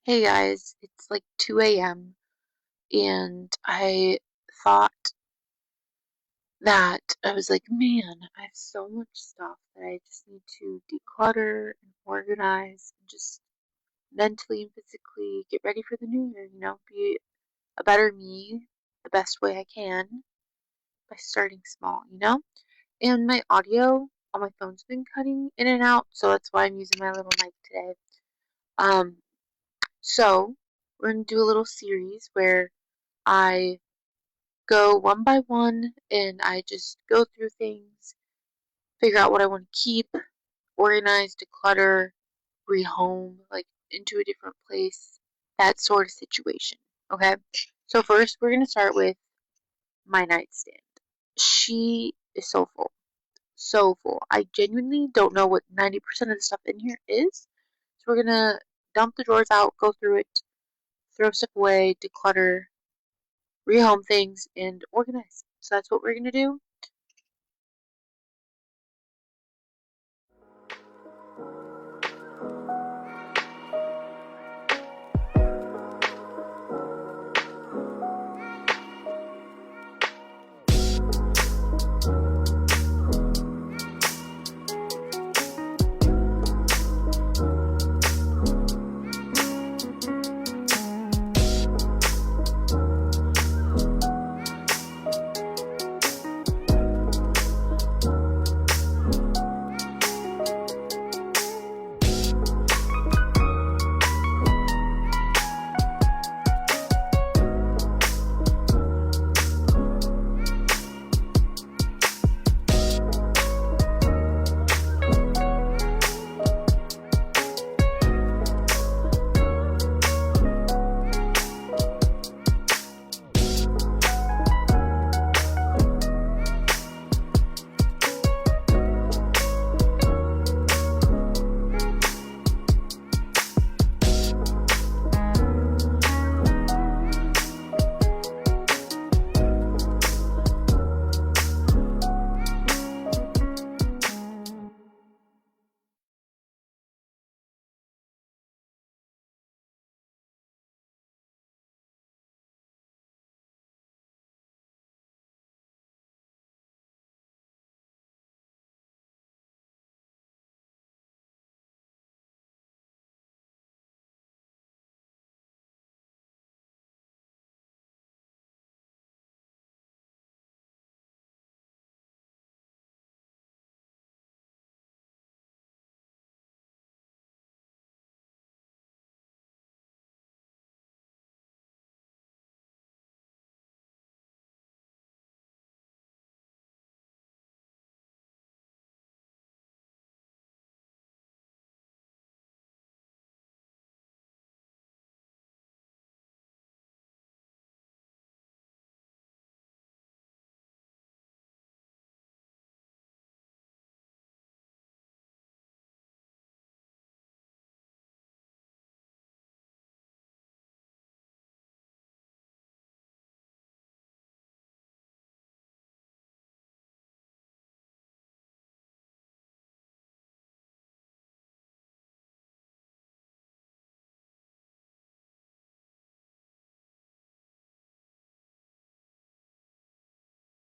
Hey guys, it's like 2 a.m. and I thought that I was like, man, I have so much stuff that I just need to declutter and organize and just mentally and physically get ready for the new year, be a better me the best way I can by starting small. And my audio on my phone's been cutting in and out, so that's why I'm using my little mic today. Um, so we're gonna do a little series where I go one by one and I just go through things, figure out what I want to keep, organize, declutter, rehome, like into a different place, that sort of situation. Okay? So, first, we're going to start with my nightstand. She is so full. So full. I genuinely don't know what 90% of the stuff in here is. So, we're going to dump the drawers out, go through it, throw stuff away, declutter, rehome things, and organize. So, that's what we're going to do.